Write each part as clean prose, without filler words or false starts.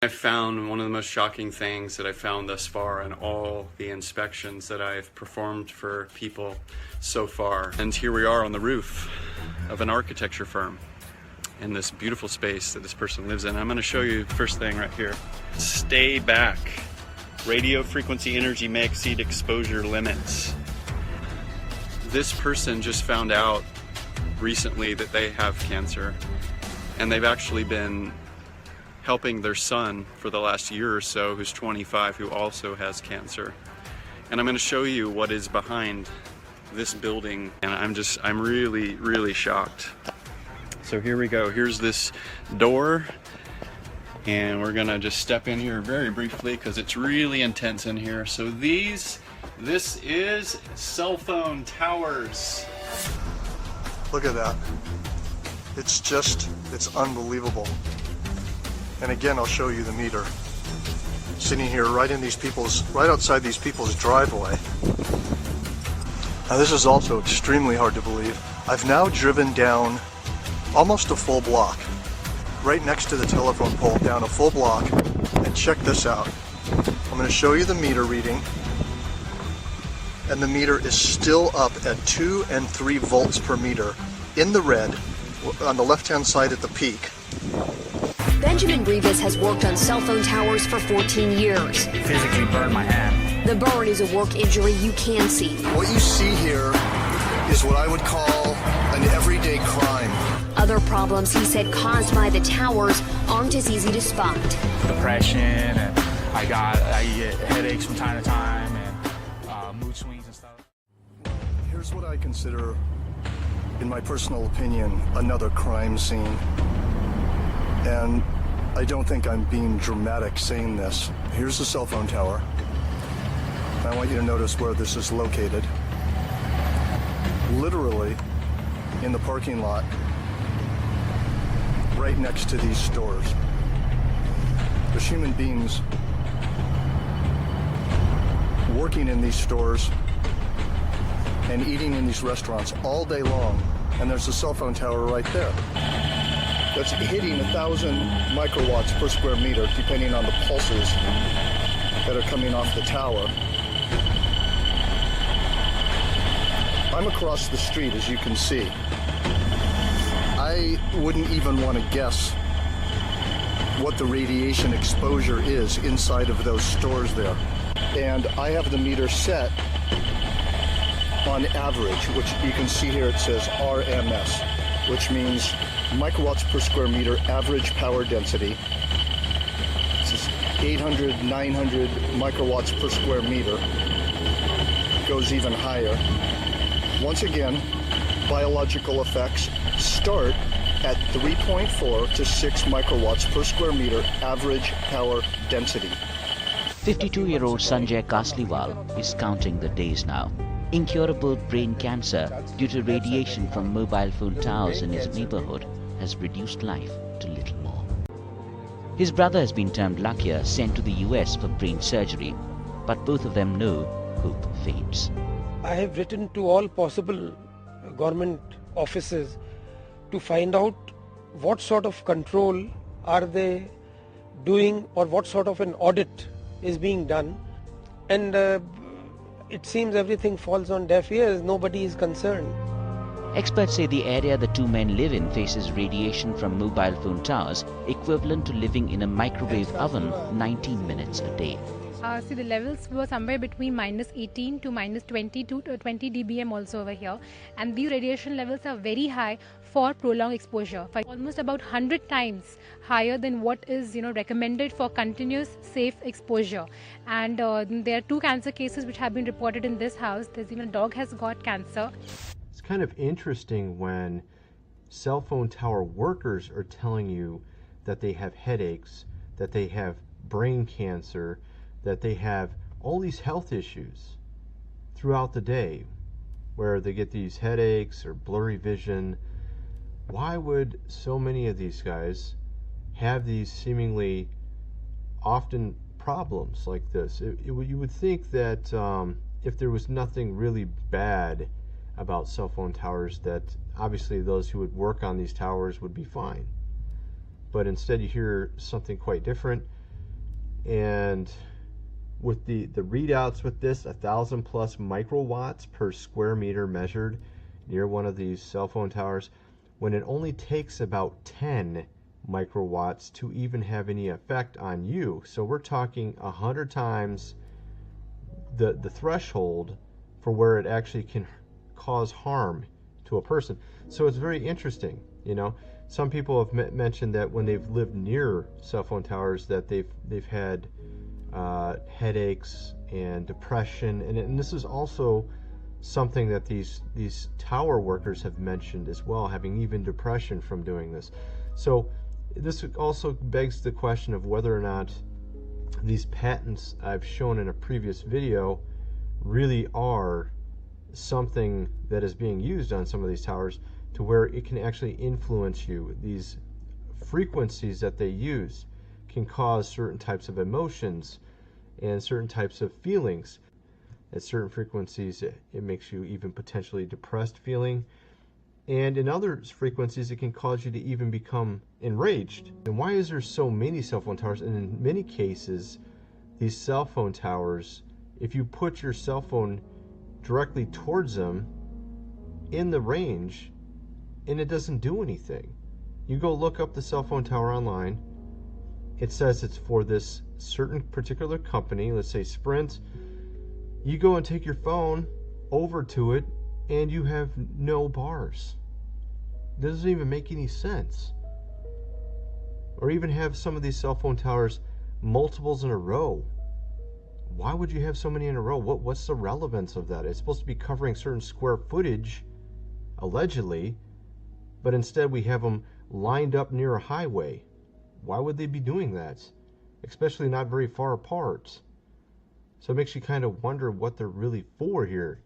I found one of the most shocking things that I found thus far in all the inspections that I've performed for people so far. And here we are on the roof of an architecture firm in this beautiful space that this person lives in. I'm going to show you the first thing right here. Stay back. Radio frequency energy may exceed exposure limits. This person just found out recently that they have cancer, and they've actually been helping their son for the last year or so, who's 25, who also has cancer. And I'm going to show you what is behind this building, and I'm really, really shocked. So here we go. Here's this door, and we're gonna just step in here very briefly because it's really intense in here. So this is cell phone towers. Look at that. It's unbelievable. And again, I'll show you the meter. Sitting here right outside these people's driveway. Now this is also extremely hard to believe. I've now driven down almost a full block, right next to the telephone pole, down a full block, and check this out. I'm going to show you the meter reading, and the meter is still up at 2 and 3 volts per meter in the red on the left-hand side at the peak. Benjamin Rivas has worked on cell phone towers for 14 years. Physically burned my hand. The burn is a work injury you can see. What you see here is what I would call an everyday crime. Other problems, he said, caused by the towers aren't as easy to spot. Depression, and I get headaches from time to time, and mood swings and stuff. Here's what I consider, in my personal opinion, another crime scene. And I don't think I'm being dramatic saying this. Here's the cell phone tower. I want you to notice where this is located. Literally in the parking lot, right next to these stores. There's human beings working in these stores and eating in these restaurants all day long, and there's a cell phone tower right there. That's hitting 1,000 microwatts per square meter, depending on the pulses that are coming off the tower. I'm across the street, as you can see. I wouldn't even want to guess what the radiation exposure is inside of those stores there. And I have the meter set on average, which you can see here it says RMS, which means microwatts per square meter average power density. This is 800, 900 microwatts per square meter. Goes even higher. Once again, biological effects start at 3.4 to 6 microwatts per square meter average power density. 52-year-old Sanjay Kasliwal is counting the days now. Incurable brain cancer due to radiation from mobile phone towers in his neighborhood has reduced life to little more. His brother has been termed luckier, sent to the US for brain surgery, but both of them know hope fades. I have written to all possible government offices to find out what sort of control are they doing or what sort of an audit is being done, and it seems everything falls on deaf ears. Nobody is concerned. Experts say the area the two men live in faces radiation from mobile phone towers equivalent to living in a microwave oven 19 minutes a day. See, the levels were somewhere between -18 to -20 to 20 dBm also over here, and these radiation levels are very high for prolonged exposure, almost about 100 times higher than what is recommended for continuous safe exposure. And there are 2 cancer cases which have been reported in this house. There's even a dog has got cancer. It's kind of interesting when cell phone tower workers are telling you that they have headaches, that they have brain cancer, that they have all these health issues throughout the day, where they get these headaches or blurry vision. Why would so many of these guys have these seemingly often problems like this? You would think that if there was nothing really bad about cell phone towers, that obviously those who would work on these towers would be fine. But instead you hear something quite different. And with the readouts with this, 1,000 plus microwatts per square meter measured near one of these cell phone towers, when it only takes about 10 microwatts to even have any effect on you. So we're talking 100 times the threshold for where it actually can cause harm to a person. So it's very interesting. You know, some people have mentioned that when they've lived near cell phone towers that they've had headaches and depression, and this is also something that these tower workers have mentioned as well, having even depression from doing this. So this also begs the question of whether or not these patents I've shown in a previous video really are something that is being used on some of these towers to where it can actually influence you. These frequencies that they use can cause certain types of emotions and certain types of feelings. At certain frequencies, it makes you even potentially depressed feeling. And in other frequencies, it can cause you to even become enraged. And why is there so many cell phone towers? And in many cases, these cell phone towers, if you put your cell phone directly towards them in the range, and it doesn't do anything. You go look up the cell phone tower online, it says it's for this certain particular company, let's say Sprint. You go and take your phone over to it and you have no bars. It doesn't even make any sense. Or even have some of these cell phone towers multiples in a row. Why would you have so many in a row? What's the relevance of that? It's supposed to be covering certain square footage, allegedly, but instead we have them lined up near a highway. Why would they be doing that? Especially not very far apart. So it makes you kind of wonder what they're really for here.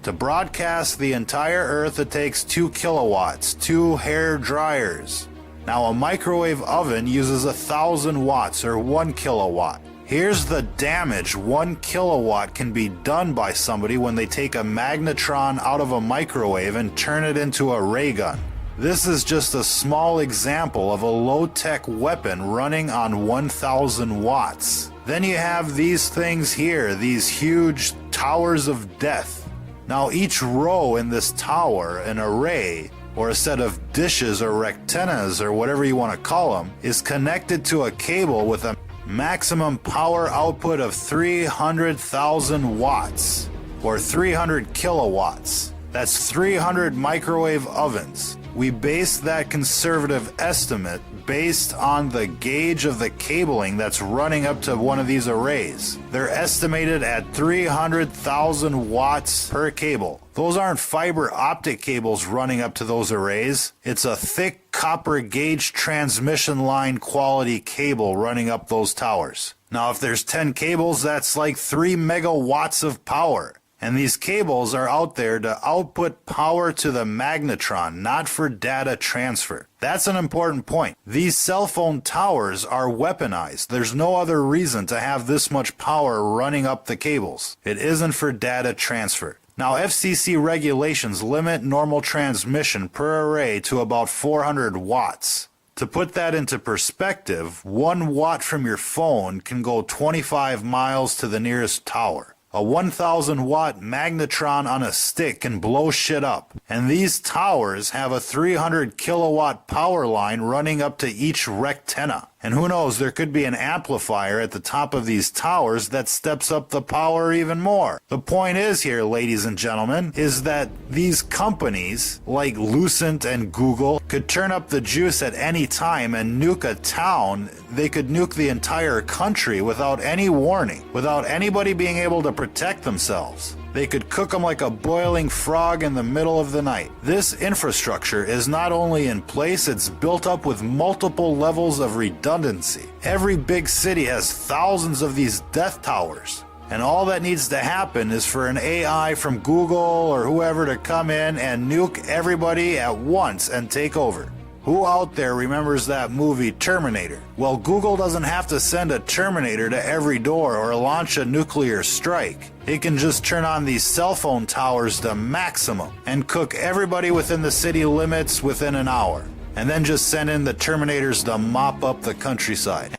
To broadcast the entire Earth, it takes 2 kilowatts, 2 hair dryers. Now a microwave oven uses 1,000 watts or 1 kilowatt. Here's the damage 1 kilowatt can be done by somebody when they take a magnetron out of a microwave and turn it into a ray gun. This is just a small example of a low-tech weapon running on 1,000 watts. Then you have these things here, these huge towers of death. Now each row in this tower, an array, or a set of dishes or rectennas or whatever you want to call them, is connected to a cable with a maximum power output of 300,000 watts, or 300 kilowatts. That's 300 microwave ovens. We base that conservative estimate based on the gauge of the cabling that's running up to one of these arrays. They're estimated at 300,000 watts per cable. Those aren't fiber optic cables running up to those arrays. It's a thick copper gauge transmission line quality cable running up those towers. Now, if there's 10 cables, that's like 3 megawatts of power. And these cables are out there to output power to the magnetron, not for data transfer. That's an important point. These cell phone towers are weaponized. There's no other reason to have this much power running up the cables. It isn't for data transfer. Now, FCC regulations limit normal transmission per array to about 400 watts. To put that into perspective, 1 watt from your phone can go 25 miles to the nearest tower. A 1,000 watt magnetron on a stick can blow shit up. And these towers have a 300 kilowatt power line running up to each rectenna. And who knows, there could be an amplifier at the top of these towers that steps up the power even more. The point is here, ladies and gentlemen, is that these companies like Lucent and Google could turn up the juice at any time and nuke a town. They could nuke the entire country without any warning, without anybody being able to protect themselves. They could cook them like a boiling frog in the middle of the night. This infrastructure is not only in place, it's built up with multiple levels of redundancy. Every big city has thousands of these death towers. And all that needs to happen is for an AI from Google or whoever to come in and nuke everybody at once and take over. Who out there remembers that movie Terminator? Well, Google doesn't have to send a Terminator to every door or launch a nuclear strike. It can just turn on these cell phone towers to maximum and cook everybody within the city limits within an hour. And then just send in the Terminators to mop up the countryside.